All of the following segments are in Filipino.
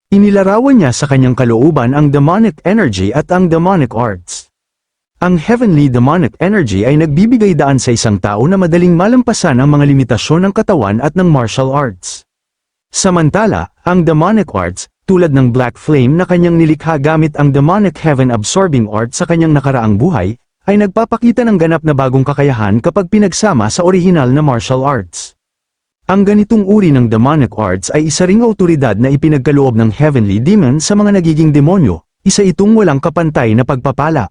Inilarawan niya sa kanyang kalooban ang demonic energy at ang demonic arts. Ang heavenly demonic energy ay nagbibigay daan sa isang tao na madaling malampasan ang mga limitasyon ng katawan at ng martial arts. Samantala, ang demonic arts, tulad ng Black Flame na kanyang nilikha gamit ang demonic heaven-absorbing art sa kanyang nakaraang buhay, ay nagpapakita ng ganap na bagong kakayahan kapag pinagsama sa orihinal na martial arts. Ang ganitong uri ng demonic arts ay isa ring awtoridad na ipinagkaloob ng heavenly demon sa mga nagiging demonyo, isa itong walang kapantay na pagpapala.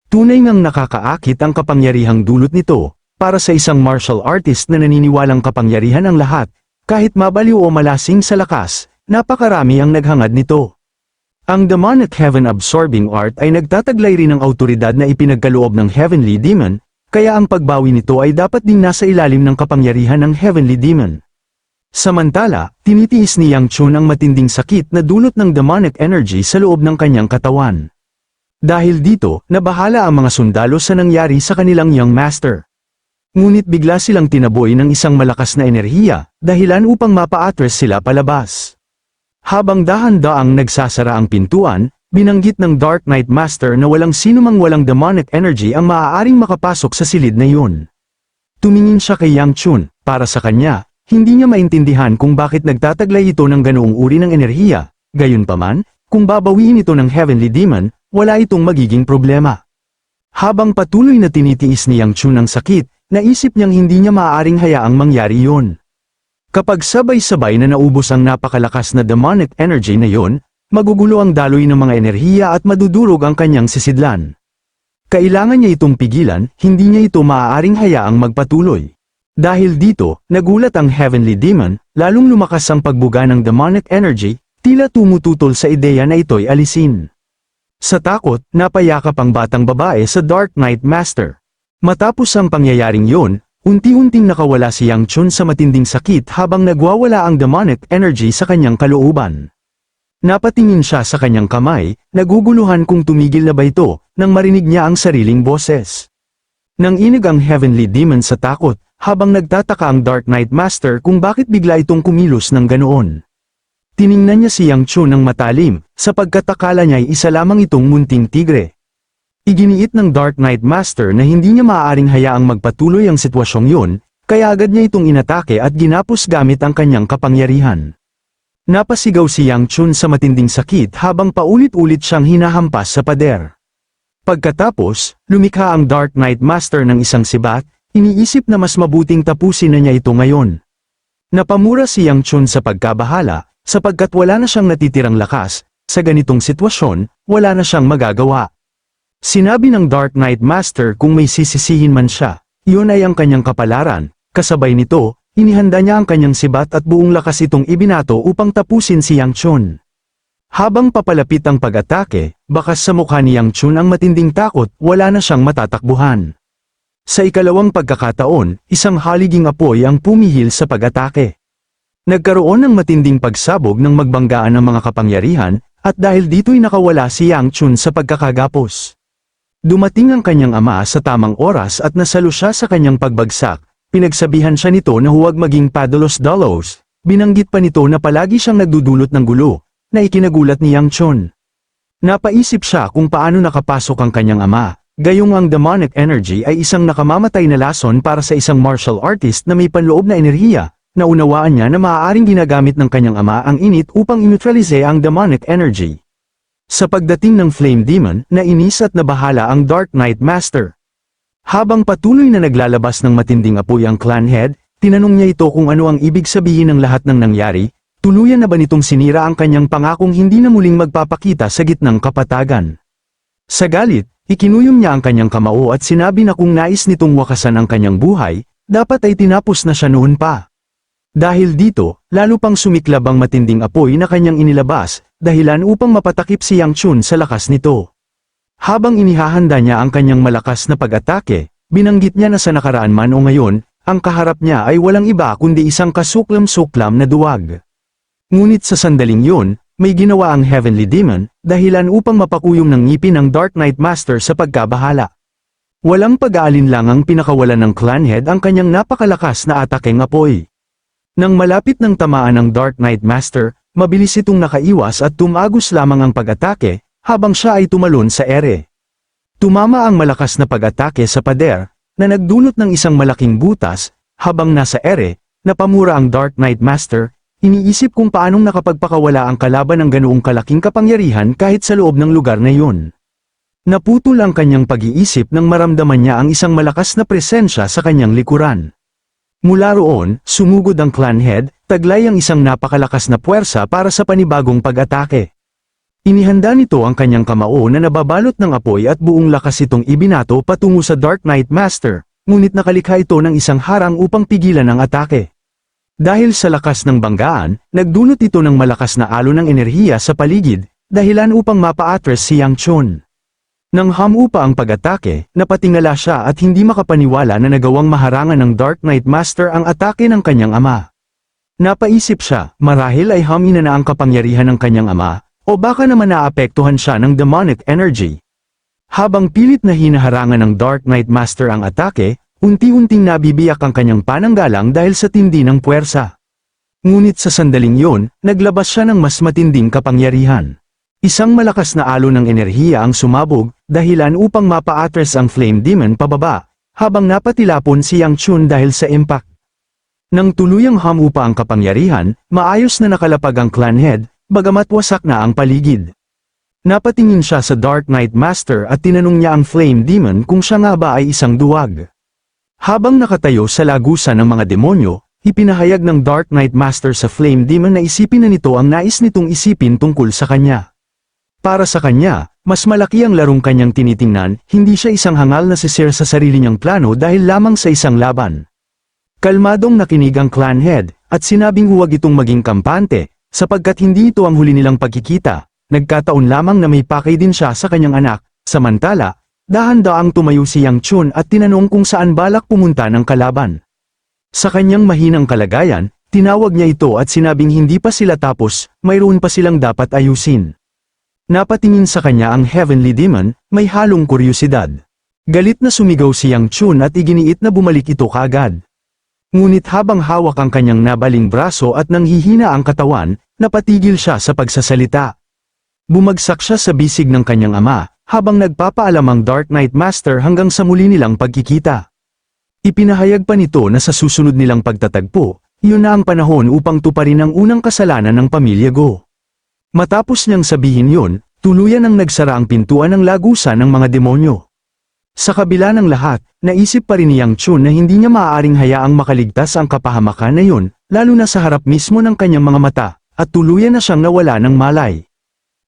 Tunay ngang nakakaakit ang kapangyarihang dulot nito, para sa isang martial artist na naniniwalang kapangyarihan ang lahat, kahit mabaliw o malasing sa lakas, napakarami ang naghangad nito. Ang demonic heaven-absorbing art ay nagtataglay rin ng awtoridad na ipinagkaloob ng heavenly demon, kaya ang pagbawi nito ay dapat ding nasa ilalim ng kapangyarihan ng heavenly demon. Samantala, tinitiis ni Yang Chun ang matinding sakit na dulot ng demonic energy sa loob ng kanyang katawan. Dahil dito, nabahala ang mga sundalo sa nangyari sa kanilang young master. Ngunit bigla silang tinaboy ng isang malakas na enerhiya, dahilan upang mapa-atras sila palabas. Habang dahan-daang nagsasara ang pintuan, binanggit ng Dark Knight Master na walang sinumang walang demonic energy ang maaaring makapasok sa silid na yun. Tumingin siya kay Yang Chun, para sa kanya, hindi niya maintindihan kung bakit nagtataglay ito ng ganoong uri ng enerhiya, gayunpaman, kung babawiin ito ng heavenly demon, wala itong magiging problema. Habang patuloy na tinitiis ni Yang Chun ang sakit, naisip niyang hindi niya maaaring hayaang mangyari yun. Kapag sabay-sabay na naubos ang napakalakas na demonic energy na yun, magugulo ang daloy ng mga enerhiya at madudurog ang kanyang sisidlan. Kailangan niya itong pigilan, hindi niya ito maaaring hayaang magpatuloy. Dahil dito, nagulat ang heavenly demon, lalong lumakas ang pagbuga ng demonic energy, tila tumututol sa ideya na ito'y alisin. Sa takot, napayakap ang batang babae sa Dark Knight Master. Matapos ang pangyayaring yun, unti-unting nakawala si Yang Chun sa matinding sakit habang nagwawala ang demonic energy sa kanyang kalooban. Napatingin siya sa kanyang kamay, naguguluhan kung tumigil na ba ito, nang marinig niya ang sariling boses. Nanginig ang heavenly demon sa takot, habang nagtataka ang Dark Knight Master kung bakit bigla itong kumilos ng ganoon. Tiningnan niya si Yang Chun ng matalim, sapagkat akala niya'y isa lamang itong munting tigre. Iginiit ng Dark Knight Master na hindi niya maaaring hayaang magpatuloy ang sitwasyong yun, kaya agad niya itong inatake at ginapos gamit ang kanyang kapangyarihan. Napasigaw si Yang Chun sa matinding sakit habang paulit-ulit siyang hinahampas sa pader. Pagkatapos, lumikha ang Dark Knight Master ng isang sibat, iniisip na mas mabuting tapusin na niya ito ngayon. Napamura si Yang Chun sa pagkabahala, sapagkat wala na siyang natitirang lakas, sa ganitong sitwasyon, wala na siyang magagawa. Sinabi ng Dark Knight Master kung may sisisihin man siya, iyon ay ang kanyang kapalaran, kasabay nito, inihanda niya ang kanyang sibat at buong lakas itong ibinato upang tapusin si Yang Chun. Habang papalapit ang pag-atake, bakas sa mukha ni Yang Chun ang matinding takot, wala na siyang matatakbuhan. Sa ikalawang pagkakataon, isang haliging apoy ang pumihil sa pag-atake. Nagkaroon ng matinding pagsabog ng magbanggaan ng mga kapangyarihan, at dahil dito'y nakawala si Yang Chun sa pagkakagapos. Dumating ang kanyang ama sa tamang oras at nasalo siya sa kanyang pagbagsak. Pinagsabihan siya nito na huwag maging padalos-dalos, binanggit pa nito na palagi siyang nagdudulot ng gulo, na ikinagulat ni Yang Chun. Napaisip siya kung paano nakapasok ang kanyang ama, gayong ang demonic energy ay isang nakamamatay na lason para sa isang martial artist na may panloob na enerhiya, naunawaan niya na maaaring ginagamit ng kanyang ama ang init upang inutralize ang demonic energy. Sa pagdating ng Flame Demon, nainis at nabahala ang Dark Knight Master. Habang patuloy na naglalabas ng matinding apoy ang clan head, tinanong niya ito kung ano ang ibig sabihin ng lahat ng nangyari, tuluyan na ba nitong sinira ang kanyang pangakong hindi na muling magpapakita sa gitnang kapatagan. Sa galit, ikinuyom niya ang kanyang kamao at sinabi na kung nais nitong wakasan ang kanyang buhay, dapat ay tinapos na siya noon pa. Dahil dito, lalo pang sumiklab ang matinding apoy na kanyang inilabas, dahilan upang mapatakip si Yang Chun sa lakas nito. Habang inihahanda niya ang kanyang malakas na pag-atake, binanggit niya na sa nakaraan man o ngayon, ang kaharap niya ay walang iba kundi isang kasuklam-suklam na duwag. Ngunit sa sandaling yun, may ginawa ang Heavenly Demon, dahilan upang mapakuyom ng ngipin ng Dark Knight Master sa pagkabahala. Walang pag-aalinlangang pinakawalan ng clan head ang kanyang napakalakas na atakeng apoy. Nang malapit ng tamaan ng Dark Knight Master, mabilis itong nakaiwas at tumagos lamang ang pag-atake, habang siya ay tumalon sa ere. Tumama ang malakas na pag-atake sa pader, na nagdulot ng isang malaking butas, habang nasa ere, napamura ang Dark Knight Master, iniisip kung paanong nakapagpakawala ang kalaban ng ganoong kalaking kapangyarihan kahit sa loob ng lugar na yun. Naputol ang kanyang pag-iisip nang maramdaman niya ang isang malakas na presensya sa kanyang likuran. Mula roon, sumugod ang clan head, taglay ang isang napakalakas na puwersa para sa panibagong pag-atake. Inihanda nito ang kanyang kamao na nababalot ng apoy at buong lakas itong ibinato patungo sa Dark Knight Master, ngunit nakalikha ito ng isang harang upang pigilan ang atake. Dahil sa lakas ng banggaan, nagdulot ito ng malakas na alon ng enerhiya sa paligid, dahilan upang mapa-atres si Yang Chun. Nang hamupa ang pag-atake, napatingala siya at hindi makapaniwala na nagawang maharangan ng Dark Knight Master ang atake ng kanyang ama. Napaisip siya, marahil ay hamina na ang kapangyarihan ng kanyang ama, o baka naman naapektuhan siya ng demonic energy. Habang pilit na hinaharangan ng Dark Knight Master ang atake, unti-unting nabibiyak ang kanyang pananggalang dahil sa tindi ng puwersa. Ngunit sa sandaling yon, naglabas siya ng mas matinding kapangyarihan. Isang malakas na alon ng enerhiya ang sumabog, dahilan upang mapa-atres ang Flame Demon pababa, habang napatilapon si Yang Chun dahil sa impact. Nang tuluyang hamupa ang kapangyarihan, maayos na nakalapag ang clan head, bagamat wasak na ang paligid. Napatingin siya sa Dark Knight Master at tinanong niya ang Flame Demon kung siya nga ba ay isang duwag. Habang nakatayo sa lagusan ng mga demonyo, ipinahayag ng Dark Knight Master sa Flame Demon na isipin na nito ang nais nitong isipin tungkol sa kanya. Para sa kanya, mas malaki ang larong kanyang tinitingnan, hindi siya isang hangal na sisir sa sarili niyang plano dahil lamang sa isang laban. Kalmadong nakinig ang clan head, at sinabing huwag itong maging kampante, sapagkat hindi ito ang huli nilang pagkikita, nagkataon lamang na may pakay din siya sa kanyang anak, samantala, dahan-daang tumayo si Yang Chun at tinanong kung saan balak pumunta ng kalaban. Sa kanyang mahinang kalagayan, tinawag niya ito at sinabing hindi pa sila tapos, mayroon pa silang dapat ayusin. Napatingin sa kanya ang Heavenly Demon, may halong kuryosidad. Galit na sumigaw si Yang Chun at iginiit na bumalik ito kaagad. Ngunit habang hawak ang kanyang nabaling braso at nanghihina ang katawan, napatigil siya sa pagsasalita. Bumagsak siya sa bisig ng kanyang ama, habang nagpapaalam ang Dark Knight Master hanggang sa muli nilang pagkikita. Ipinahayag pa nito na sa susunod nilang pagtatagpo, yun na ang panahon upang tuparin ang unang kasalanan ng pamilya Go. Matapos niyang sabihin yun, tuluyan ang nagsara ang pintuan ng lagusan ng mga demonyo. Sa kabila ng lahat, naisip pa rin ni Yang Chun na hindi niya maaaring hayaang makaligtas ang kapahamakan na yun, lalo na sa harap mismo ng kanyang mga mata, at tuluyan na siyang nawala ng malay.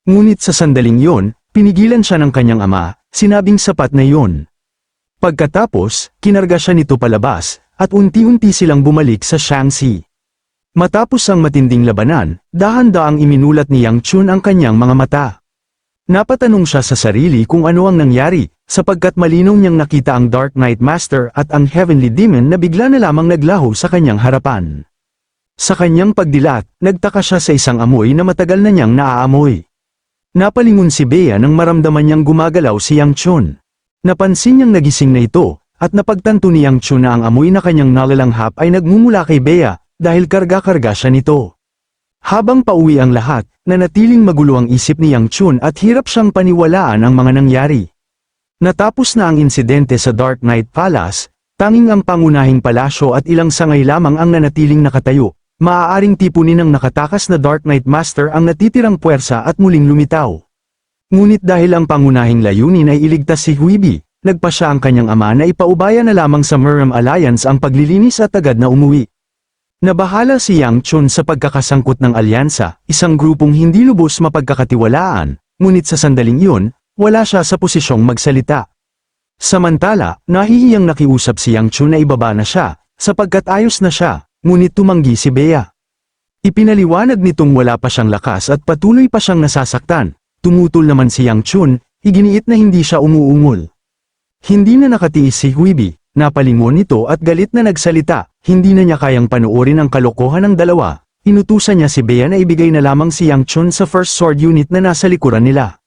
Ngunit sa sandaling yon, pinigilan siya ng kanyang ama, sinabing sapat na yon. Pagkatapos, kinarga siya nito palabas, at unti-unti silang bumalik sa Shaanxi. Matapos ang matinding labanan, dahan-daang iminulat ni Yang Chun ang kanyang mga mata. Napatanong siya sa sarili kung ano ang nangyari, sapagkat malinaw niyang nakita ang Dark Knight Master at ang Heavenly Demon na bigla na lamang naglaho sa kanyang harapan. Sa kanyang pagdilat, nagtaka siya sa isang amoy na matagal na niyang naaamoy. Napalingon si Bea nang maramdaman niyang gumagalaw si Yang Chun. Napansin niyang nagising na ito, at napagtanto ni Yang Chun na ang amoy na kanyang nalalanghap ay nagmumula kay Bea, dahil karga-karga siya nito. Habang pauwi ang lahat, nanatiling magulo ang isip ni Yang Chun at hirap siyang paniwalaan ang mga nangyari. Natapos na ang insidente sa Dark Knight Palace, tanging ang pangunahing palasyo at ilang sangay lamang ang nanatiling nakatayo. Maaaring tipunin ng nakatakas na Dark Knight Master ang natitirang puwersa at muling lumitaw. Ngunit dahil ang pangunahing layunin ay iligtas si Huibi, nagpa siya ang kanyang ama na ipaubaya na lamang sa Merem Alliance ang paglilinis at agad na umuwi. Nabahala si Yang Chun sa pagkakasangkot ng alyansa, isang grupong hindi lubos mapagkakatiwalaan, ngunit sa sandaling yun, wala siya sa posisyong magsalita. Samantala, nahihiyang nakiusap si Yang Chun na ibaba na siya, sapagkat ayos na siya, ngunit tumanggi si Bea. Ipinaliwanag nitong wala pa siyang lakas at patuloy pa siyang nasasaktan. Tumutol naman si Yang Chun, iginiit na hindi siya umuungol. Hindi na nakatiis si Huibi. Napalingon nito at galit na nagsalita, hindi na niya kayang panoorin ang kalokohan ng dalawa, inutusan niya si Bea na ibigay na lamang si Yang Chun sa First Sword Unit na nasa likuran nila.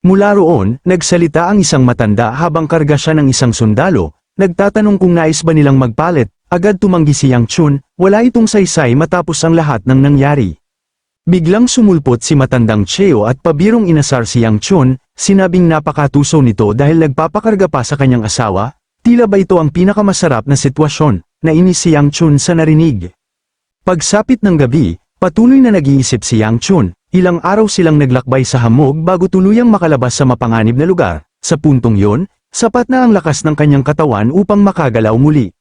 Mula roon, nagsalita ang isang matanda habang karga siya ng isang sundalo, nagtatanong kung nais ba nilang magpalit, agad tumanggi si Yang Chun, wala itong saysay matapos ang lahat ng nangyari. Biglang sumulpot si matandang Cheo at pabirong inasar si Yang Chun, sinabing napakatuso nito dahil nagpapakarga pa sa kanyang asawa, tila ba ito ang pinakamasarap na sitwasyon, nainis si Yang Chun sa narinig. Pagsapit ng gabi, patuloy na nag-iisip si Yang Chun, ilang araw silang naglakbay sa hamog bago tuluyang makalabas sa mapanganib na lugar, sa puntong yon, sapat na ang lakas ng kanyang katawan upang makagalaw muli.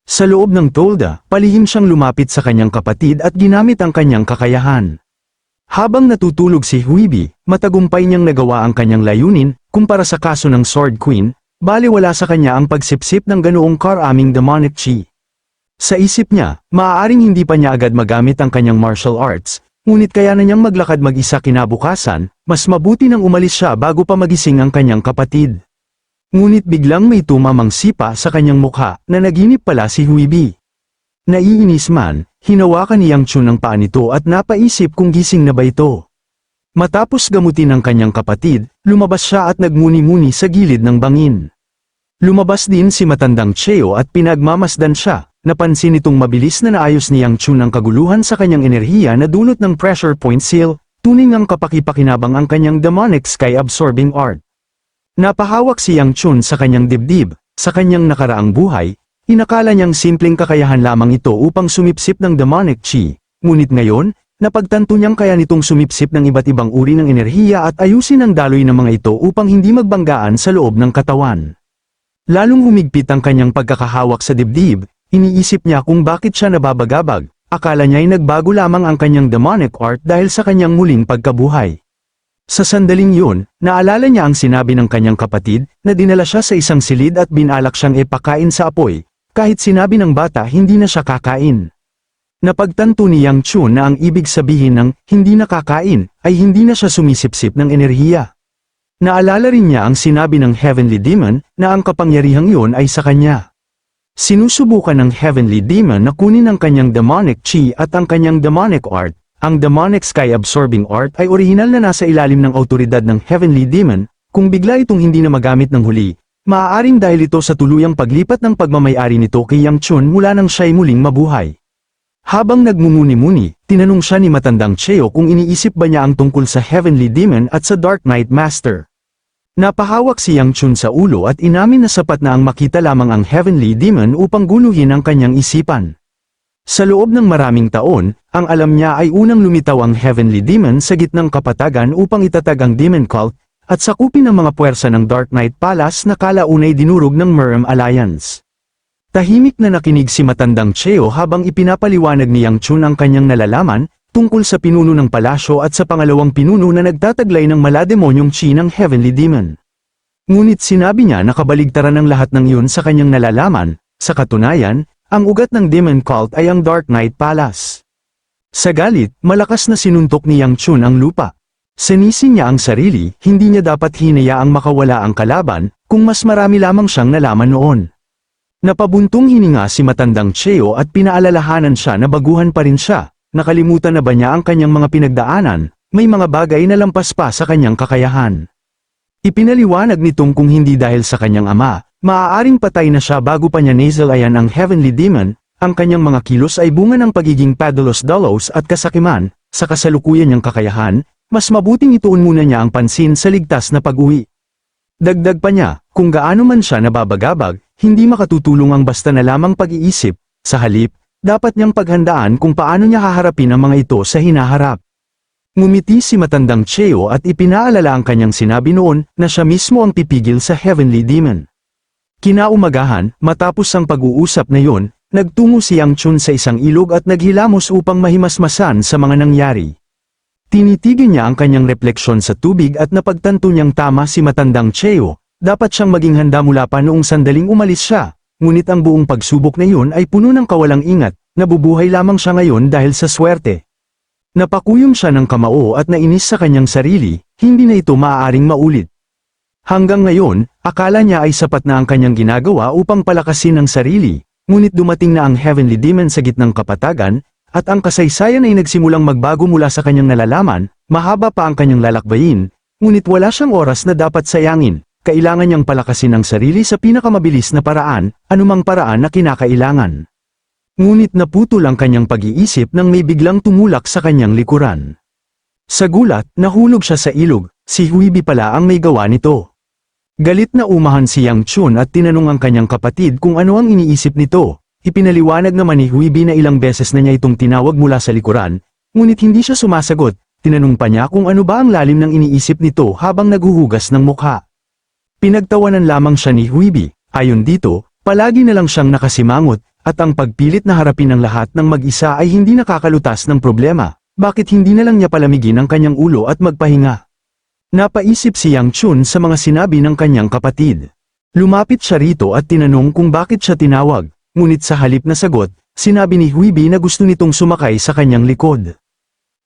Sa loob ng tolda, palihim siyang lumapit sa kanyang kapatid at ginamit ang kanyang kakayahan. Habang natutulog si Huibi, matagumpay niyang nagawa ang kanyang layunin, kumpara sa kaso ng Sword Queen, baliwala sa kanya ang pagsipsip ng ganoong karaming demonic chi. Sa isip niya, maaaring hindi pa niya agad magamit ang kanyang martial arts, ngunit kaya na niyang maglakad mag-isa kinabukasan, mas mabuti nang umalis siya bago pa magising ang kanyang kapatid. Ngunit biglang may tumamang sipa sa kanyang mukha na naginip pala si Huibi. Naiinis man, hinawakan ni Yang Chun ang paa nito at napaisip kung gising na ba ito. Matapos gamutin ang kanyang kapatid, lumabas siya at nagmuni-muni sa gilid ng bangin. Lumabas din si matandang Cheo at pinagmamasdan siya, napansin itong mabilis na naayos ni Yang Chun ang kaguluhan sa kanyang enerhiya na dulot ng pressure point seal, tuning ang kapakipakinabang ang kanyang demonic sky-absorbing art. Napahawak si Yang Chun sa kanyang dibdib, sa kanyang nakaraang buhay, inakala niyang simpleng kakayahan lamang ito upang sumipsip ng demonic chi, ngunit ngayon, napagtanto niyang kaya nitong sumipsip ng iba't ibang uri ng enerhiya at ayusin ang daloy ng mga ito upang hindi magbanggaan sa loob ng katawan. Lalong humigpit ang kanyang pagkakahawak sa dibdib, iniisip niya kung bakit siya nababagabag, akala niya'y nagbago lamang ang kanyang demonic art dahil sa kanyang muling pagkabuhay. Sa sandaling yun, naalala niya ang sinabi ng kanyang kapatid, na dinala siya sa isang silid at binalak siyang ipakain sa apoy, kahit sinabi ng bata hindi na siya kakain. Napagtanto ni Yang Chun na ang ibig sabihin ng hindi nakakain, ay hindi na siya sumisipsip ng enerhiya. Naalala rin niya ang sinabi ng Heavenly Demon, na ang kapangyarihang yun ay sa kanya. Sinusubukan ng Heavenly Demon na kunin ang kanyang demonic chi at ang kanyang demonic art. Ang demonic sky-absorbing art ay orihinal na nasa ilalim ng autoridad ng Heavenly Demon, kung bigla itong hindi na magamit ng huli, maaaring dahil ito sa tuluyang paglipat ng pagmamayari nito kay Yang Chun mula nang siya'y muling mabuhay. Habang nagmumuni-muni, tinanong siya ni matandang Cheo kung iniisip ba niya ang tungkol sa Heavenly Demon at sa Dark Knight Master. Napahawak si Yang Chun sa ulo at inamin na sapat na ang makita lamang ang Heavenly Demon upang guluhin ang kanyang isipan. Sa loob ng maraming taon, ang alam niya ay unang lumitaw ang Heavenly Demon sa gitnang kapatagan upang itatag ang Demon Cult, at sakupin ang mga puwersa ng Dark Knight Palace na kalaunay dinurog ng Merm Alliance. Tahimik na nakinig si matandang Cheo habang ipinapaliwanag ni Yang Chun ang kanyang nalalaman, tungkol sa pinuno ng palasyo at sa pangalawang pinuno na nagtataglay ng malademonyong chi ng Heavenly Demon. Ngunit sinabi niya na kabaligtaran ng lahat ng yun sa kanyang nalalaman, sa katunayan, ang ugat ng Demon Cult ay ang Dark Knight Palace. Sa galit, malakas na sinuntok ni Yang Chun ang lupa. Sinisin niya ang sarili, hindi niya dapat hinayaang makawala ang kalaban, kung mas marami lamang siyang nalaman noon. Napabuntong hininga si matandang Cheo at pinaalalahanan siya na baguhan pa rin siya, nakalimutan na ba niya ang kanyang mga pinagdaanan, may mga bagay na lampas pa sa kanyang kakayahan. Ipinaliwanag nitong kung hindi dahil sa kanyang ama, maaaring patay na siya bago pa niya nasalayan ang Heavenly Demon, ang kanyang mga kilos ay bunga ng pagiging padalos-dalos at kasakiman, sa kasalukuyan niyang kakayahan, mas mabuting ituon muna niya ang pansin sa ligtas na pag-uwi. Dagdag pa niya, kung gaano man siya nababagabag, hindi makatutulong ang basta na lamang pag-iisip, sa halip, dapat niyang paghandaan kung paano niya haharapin ang mga ito sa hinaharap. Ngumiti si matandang Cheo at ipinaalala ang kanyang sinabi noon na siya mismo ang pipigil sa Heavenly Demon. Kinaumagahan, matapos ang pag-uusap na yon, nagtungo si Yang Chun sa isang ilog at naghilamos upang mahimasmasan sa mga nangyari. Tinitigil niya ang kanyang refleksyon sa tubig at napagtanto niyang tama si matandang Cheo, dapat siyang maging handa mula pa noong sandaling umalis siya, ngunit ang buong pagsubok na yun ay puno ng kawalang ingat, nabubuhay lamang siya ngayon dahil sa swerte. Napakuyom siya ng kamao at nainis sa kanyang sarili, hindi na ito maaaring maulit. Hanggang ngayon, akala niya ay sapat na ang kanyang ginagawa upang palakasin ang sarili, ngunit dumating na ang Heavenly Demon sa gitnang kapatagan, at ang kasaysayan ay nagsimulang magbago mula sa kanyang nalalaman, mahaba pa ang kanyang lalakbayin, ngunit wala siyang oras na dapat sayangin, kailangan niyang palakasin ang sarili sa pinakamabilis na paraan, anumang paraan na kinakailangan. Ngunit naputol ang kanyang pag-iisip nang may biglang tumulak sa kanyang likuran. Sa gulat, nahulog siya sa ilog, si Huibi pala ang may gawa nito. Galit na umahan si Yang Chun at tinanong ang kanyang kapatid kung ano ang iniisip nito. Ipinaliwanag naman ni Huibi na ilang beses na niya itong tinawag mula sa likuran, ngunit hindi siya sumasagot. Tinanong pa niya kung ano ba ang lalim ng iniisip nito habang naghuhugas ng mukha. Pinagtawanan lamang siya ni Huibi. Ayon dito, palagi na lang siyang nakasimangot, at ang pagpilit na harapin ng lahat ng mag-isa ay hindi nakakalutas ng problema. Bakit hindi na lang niya palamigin ang kanyang ulo at magpahinga? Napaisip si Yang Chun sa mga sinabi ng kanyang kapatid. Lumapit siya rito at tinanong kung bakit siya tinawag, ngunit sa halip na sagot, sinabi ni Huibi na gusto nitong sumakay sa kanyang likod.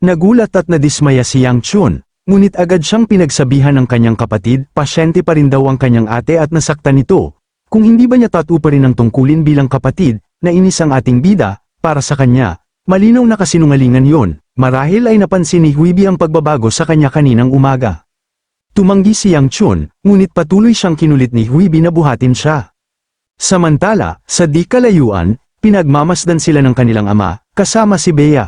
Nagulat at nadismaya si Yang Chun, ngunit agad siyang pinagsabihan ng kanyang kapatid, pasyente pa rin daw ang kanyang ate at nasaktan nito. Kung hindi ba niya tatuparin ang tungkulin bilang kapatid, nainis ang ating bida, para sa kanya, malinaw na kasinungalingan yon. Marahil ay napansin ni Huibi ang pagbabago sa kanya kaninang umaga. Tumanggi si Yang Chun, ngunit patuloy siyang kinulit ni Huibi na buhatin siya. Samantala, sa di kalayuan, pinagmamasdan sila ng kanilang ama, kasama si Bea.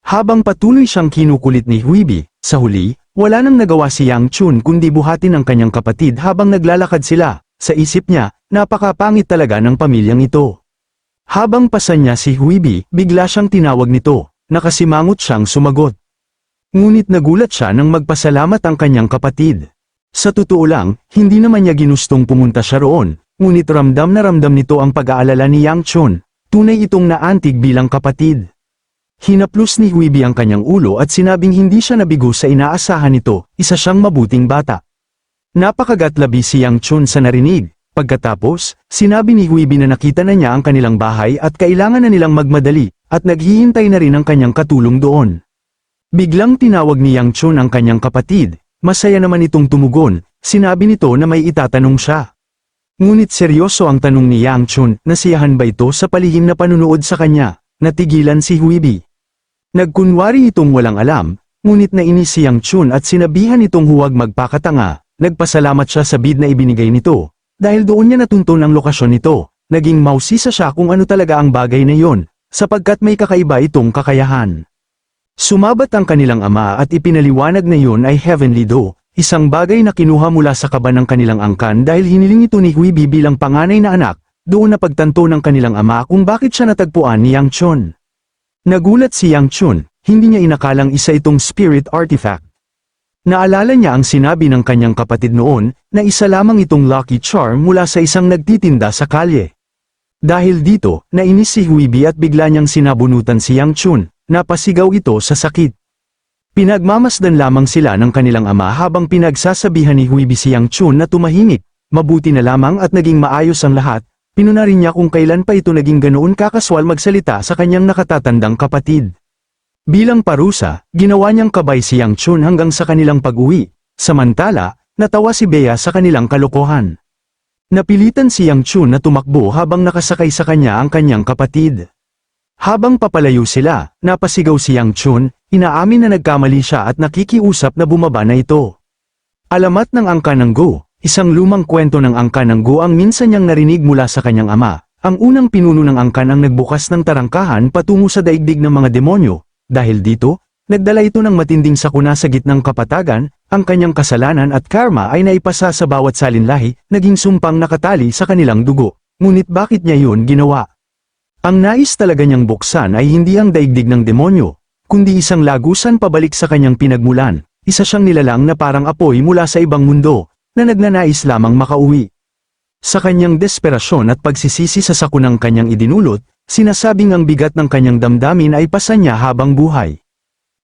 Habang patuloy siyang kinukulit ni Huibi, sa huli, wala nang nagawa si Yang Chun kundi buhatin ang kanyang kapatid habang naglalakad sila. Sa isip niya, napakapangit talaga ng pamilyang ito. Habang pasan niya si Huibi, bigla siyang tinawag nito. Nakasimangot siyang sumagot. Ngunit nagulat siya nang magpasalamat ang kanyang kapatid. Sa totoo lang, hindi naman niya ginustong pumunta siya roon, ngunit ramdam na ramdam nito ang pag-aalala ni Yang Chun. Tunay itong naantig bilang kapatid. Hinaplos ni Huibi ang kanyang ulo at sinabing hindi siya nabigo sa inaasahan nito, isa siyang mabuting bata. Napakagatlabi si Yang Chun sa narinig. Pagkatapos, sinabi ni Huibi na nakita na niya ang kanilang bahay at kailangan na nilang magmadali, at naghihintay na rin ang kanyang katulong doon. Biglang tinawag ni Yang Chun ang kanyang kapatid, masaya naman itong tumugon, sinabi nito na may itatanong siya. Ngunit seryoso ang tanong ni Yang Chun, nasiyahan ba ito sa palihim na panunood sa kanya, natigilan si Huibi. Nagkunwari itong walang alam, ngunit nainis si Yang Chun at sinabihan itong huwag magpakatanga, nagpasalamat siya sa bid na ibinigay nito. Dahil doon niya natunton ang lokasyon nito, naging mausisa siya kung ano talaga ang bagay na yon, sapagkat may kakaiba itong kakayahan. Sumabat ang kanilang ama at ipinaliwanag na yon ay heavenly do, isang bagay na kinuha mula sa kaba ng kanilang angkan dahil hiniling ito ni Huibi bilang panganay na anak, doon napagtanto ng kanilang ama kung bakit siya natagpuan ni Yang Chun. Nagulat si Yang Chun, hindi niya inakalang isa itong spirit artifact. Naalala niya ang sinabi ng kanyang kapatid noon, na isa lamang itong lucky charm mula sa isang nagtitinda sa kalye. Dahil dito, nainis si Huibi at bigla niyang sinabunutan si Yang Chun, napasigaw ito sa sakit. Pinagmamasdan lamang sila ng kanilang ama habang pinagsasabihan ni Huibi si Yang Chun na tumahimik, mabuti na lamang at naging maayos ang lahat, pinuna rin niya kung kailan pa ito naging ganoon kakaswal magsalita sa kanyang nakatatandang kapatid. Bilang parusa, ginawa niyang kabay si Yang Chun hanggang sa kanilang pag-uwi, samantala, natawa si Bea sa kanilang kalokohan. Napilitan si Yang Chun na tumakbo habang nakasakay sa kanya ang kanyang kapatid. Habang papalayo sila, napasigaw si Yang Chun, inaamin na nagkamali siya at nakikiusap na bumaba na ito. Alamat ng angka ng Go, isang lumang kwento ng angka ng Go ang minsan niyang narinig mula sa kanyang ama. Ang unang pinuno ng angkan ang nagbukas ng tarangkahan patungo sa daigdig ng mga demonyo. Dahil dito, nagdala ito ng matinding sakuna sa gitnang kapatagan, ang kanyang kasalanan at karma ay naipasa sa bawat salinlahi, naging sumpang nakatali sa kanilang dugo. Ngunit bakit niya yun ginawa? Ang nais talaga niyang buksan ay hindi ang daigdig ng demonyo, kundi isang lagusan pabalik sa kanyang pinagmulan, isa siyang nilalang na parang apoy mula sa ibang mundo, na nagnanais lamang makauwi. Sa kanyang desperasyon at pagsisisi sa sakunang kanyang idinulot, sinasabing ang bigat ng kanyang damdamin ay pasan niya habang buhay.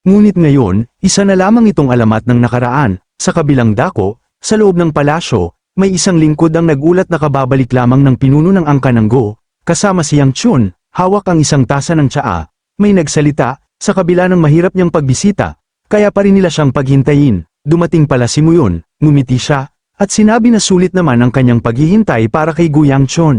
Ngunit ngayon, isa na lamang itong alamat ng nakaraan, sa kabilang dako, sa loob ng palasyo, may isang lingkod ang nagulat na kababalik lamang ng pinuno ng angka ng Go, kasama si Yang Chun, hawak ang isang tasa ng tsaa, may nagsalita, sa kabila ng mahirap niyang pagbisita, kaya pa rin nila siyang paghintayin, dumating pala si Muyon, ngumiti siya, at sinabi na sulit naman ang kanyang paghihintay para kay Gu Yang Chun.